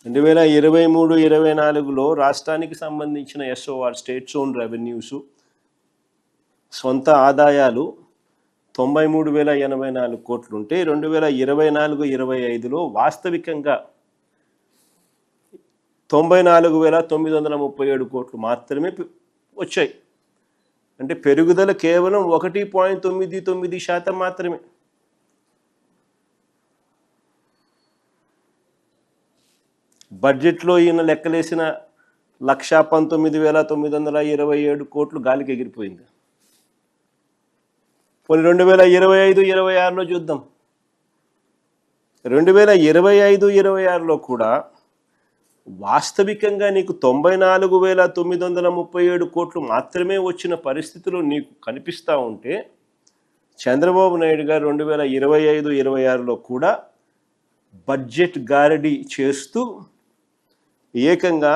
2023-24లో రాష్ట్రానికి సంబంధించిన SOR states own revenues సొంత ఆదాయాలు 93,084 కోట్లు ఉంటే 2024-25లో వాస్తవికంగా 94,937 కోట్లు మాత్రమే వచ్చాయి. అంటే పెరుగుదల కేవలం 1.99% మాత్రమే. బడ్జెట్లో ఈయన లెక్కలేసిన 1,19,927 కోట్లు గాలికి ఎగిరిపోయింది. పోనీ 2025-26లో చూద్దాం. 2025-26లో కూడా వాస్తవికంగా నీకు 94,937 కోట్లు మాత్రమే వచ్చిన పరిస్థితులు నీకు కనిపిస్తూ ఉంటే చంద్రబాబు నాయుడు గారు 2025-26లో కూడా బడ్జెట్ గారడీ చేస్తూ ఏకంగా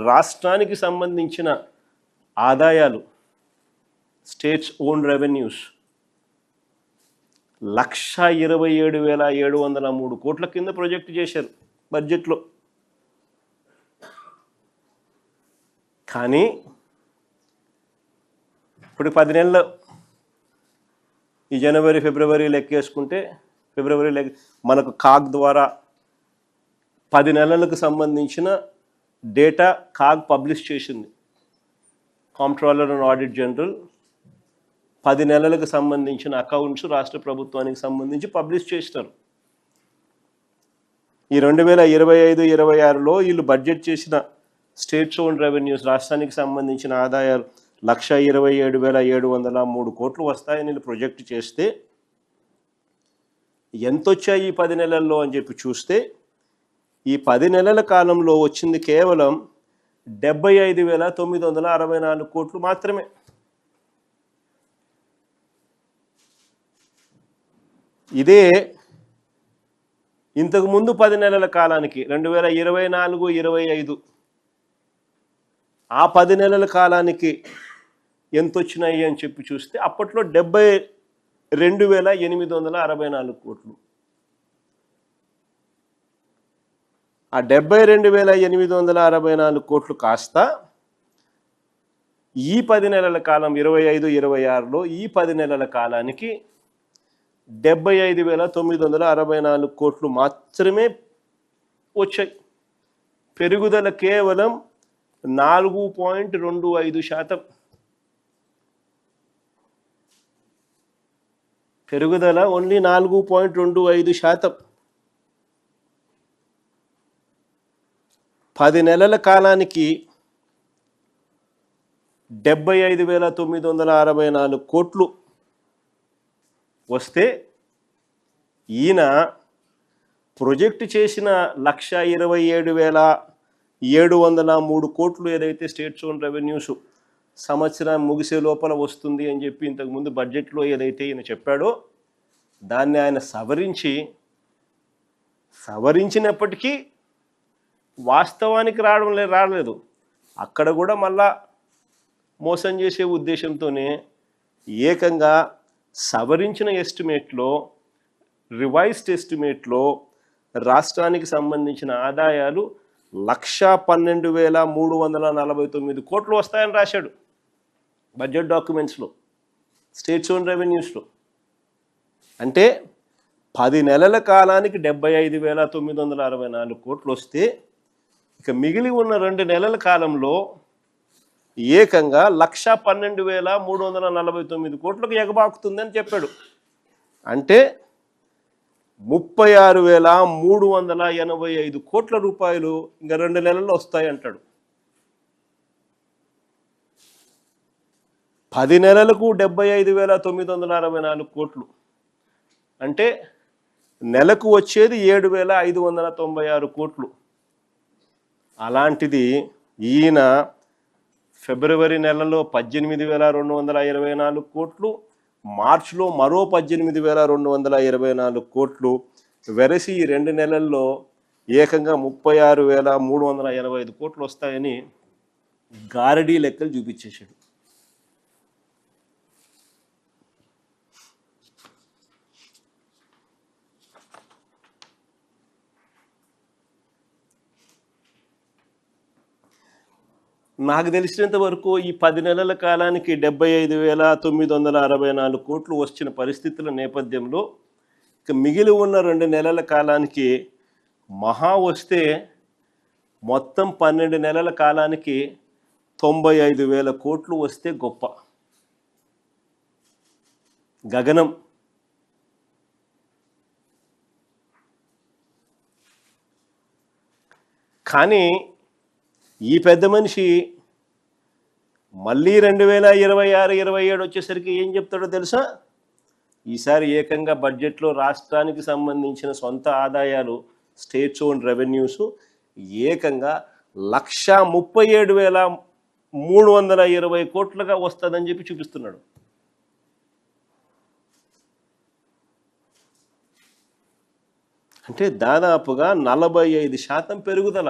రాష్ట్రానికి సంబంధించిన ఆదాయాలు స్టేట్స్ ఓన్ రెవెన్యూస్ 127,703 కోట్ల కింద ప్రొజెక్ట్ చేశారు బడ్జెట్లో. కానీ ఇప్పుడు 10 నెలలు ఈ జనవరి ఫిబ్రవరి లెక్కేసుకుంటే మనకు కాగ్ ద్వారా 10 నెలలకు సంబంధించిన డేటా కాగ్ పబ్లిష్ చేసింది. కాంప్ట్రోలర్ అండ్ ఆడిట్ జనరల్ 10 నెలలకు సంబంధించిన అకౌంట్స్ రాష్ట్ర ప్రభుత్వానికి సంబంధించి పబ్లిష్ చేస్తారు. ఈ 2025-26లో వీళ్ళు బడ్జెట్ చేసిన స్టేట్స్ ఓన్ రెవెన్యూస్ రాష్ట్రానికి సంబంధించిన ఆదాయాలు 127,703 కోట్లు వస్తాయని వీళ్ళు ప్రొజెక్ట్ చేస్తే ఎంత వచ్చాయి ఈ 10 నెలల్లో అని చెప్పి చూస్తే ఈ 10 నెలల కాలంలో వచ్చింది కేవలం 75,964 కోట్లు మాత్రమే. ఇదే ఇంతకుముందు 10 నెలల కాలానికి 2024-25 ఆ 10 నెలల కాలానికి ఎంత వచ్చినాయి అని చెప్పి చూస్తే అప్పట్లో 72,864 కోట్లు. ఆ 72,864 కోట్లు కాస్త ఈ 10 నెలల కాలం 25-26లో ఈ 10 నెలల కాలానికి 75,964 కోట్లు మాత్రమే వచ్చాయి. పెరుగుదల కేవలం 4.25%. పెరుగుదల ఓన్లీ 4.25%. 10 నెలల కాలానికి 75,964 కోట్లు వస్తే ఈయన ప్రొజెక్ట్ చేసిన 127,703 కోట్లు ఏదైతే స్టేట్స్ ఓన్ రెవెన్యూస్ సంవత్సరం ముగిసే లోపల వస్తుంది అని చెప్పి ఇంతకుముందు బడ్జెట్లో ఏదైతే ఈయన చెప్పాడో దాన్ని ఆయన సవరించినప్పటికీ వాస్తవానికి రాలేదు. అక్కడ కూడా మళ్ళా మోసం చేసే ఉద్దేశంతోనే ఏకంగా సవరించిన ఎస్టిమేట్లో రివైజ్డ్ ఎస్టిమేట్లో రాష్ట్రానికి సంబంధించిన ఆదాయాలు 112,349 కోట్లు వస్తాయని రాశాడు బడ్జెట్ డాక్యుమెంట్స్లో స్టేట్స్ ఓన్ రెవెన్యూస్లో. అంటే 10 నెలల కాలానికి 75,964 కోట్లు వస్తే ఇక మిగిలి ఉన్న 2 నెలల కాలంలో ఏకంగా 112,349 కోట్లకు ఎగబాకుతుందని చెప్పాడు. అంటే 36,385 కోట్ల రూపాయలు ఇంకా 2 నెలల్లో వస్తాయంటాడు. 10 నెలలకు 75,964 కోట్లు అంటే నెలకు వచ్చేది 7,596 కోట్లు. అలాంటిది ఈయన ఫిబ్రవరి నెలలో 18,224 కోట్లు, మార్చిలో మరో 18,224 కోట్లు వెరసి ఈ 2 నెలల్లో ఏకంగా 36,385 కోట్లు వస్తాయని గారడీ లెక్కలు చూపించేశాడు. నాకు తెలిసినంత వరకు ఈ 10 నెలల కాలానికి 75,964 కోట్లు వచ్చిన పరిస్థితుల నేపథ్యంలో ఇక మిగిలి ఉన్న 2 నెలల కాలానికి మహా వస్తే మొత్తం 12 నెలల కాలానికి 95,000 కోట్లు వస్తే గొప్ప. గగనం. కానీ ఈ పెద్ద మనిషి మళ్ళీ 2026-27 వచ్చేసరికి ఏం చెప్తాడో తెలుసా? ఈసారి ఏకంగా బడ్జెట్లో రాష్ట్రానికి సంబంధించిన సొంత ఆదాయాలు, స్టేట్స్ ఓన్ రెవెన్యూస్ ఏకంగా 137,320 కోట్లుగా వస్తుందని చెప్పి చూపిస్తున్నాడు. అంటే దాదాపుగా 45% పెరుగుదల.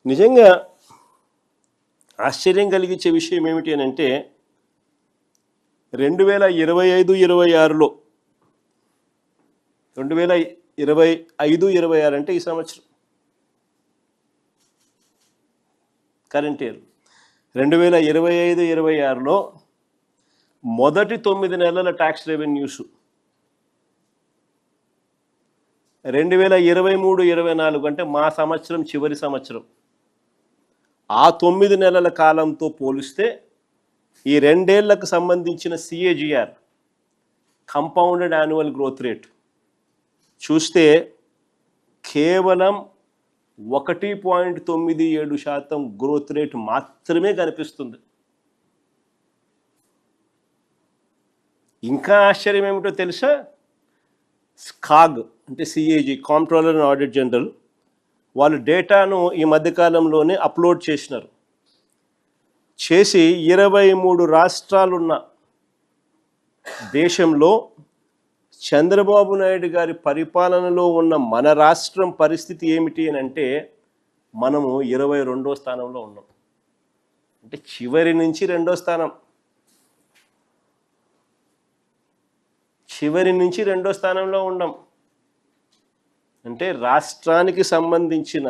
నిజంగా ఆశ్చర్యం కలిగించే విషయం ఏమిటి అని అంటే 2025-26లో 2025-26 అంటే ఈ సంవత్సరం కరెంట్ ఇయర్ 2025-26లో మొదటి 9 నెలల ట్యాక్స్ రెవెన్యూస్ 2023-24 అంటే మా సంవత్సరం చివరి సంవత్సరం ఆ 9 నెలల కాలంతో పోలిస్తే ఈ 2 ఏళ్లకు సంబంధించిన CAGR compounded annual growth rate చూస్తే కేవలం 1.97% గ్రోత్ రేట్ మాత్రమే కనిపిస్తుంది. ఇంకా ఆశ్చర్యం ఏమిటో తెలుసా? స్కాగ్ అంటే CAG, comptroller and audit general, వాళ్ళు డేటాను ఈ మధ్యకాలంలోనే అప్లోడ్ చేసినారు. చేసి 23 రాష్ట్రాలున్న దేశంలో చంద్రబాబు నాయుడు గారి పరిపాలనలో ఉన్న మన రాష్ట్రం పరిస్థితి ఏమిటి అని అంటే మనము 22వ స్థానంలో ఉన్నాం. అంటే చివరి నుంచి 2వ స్థానం, చివరి నుంచి 2వ స్థానంలో ఉన్నాం. అంటే రాష్ట్రానికి సంబంధించిన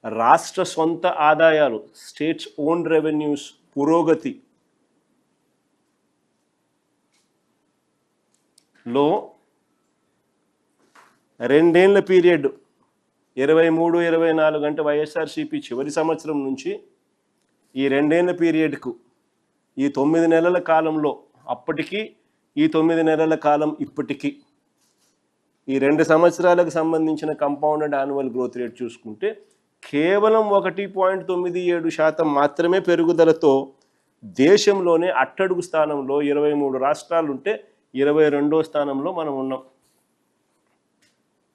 రాష్ట్ర సొంత ఆదాయాలు, స్టేట్స్ ఓన్ రెవెన్యూస్ పురోగతి లో 2 ఏళ్ల పీరియడ్ 23-24 అంటే వైఎస్ఆర్సీపీ చివరి సంవత్సరం నుంచి ఈ 2 ఏళ్ల పీరియడ్కు ఈ 9 నెలల కాలంలో అప్పటికి ఈ 9 నెలల కాలం ఇప్పటికీ ఈ 2 సంవత్సరాలకు సంబంధించిన కంపౌండెడ్ యాన్యువల్ గ్రోత్ రేట్ చూసుకుంటే కేవలం 1.97% మాత్రమే పెరుగుదలతో దేశంలోనే అట్టడుగు స్థానంలో 23 రాష్ట్రాలు ఉంటే 22వ స్థానంలో మనం ఉన్నాం.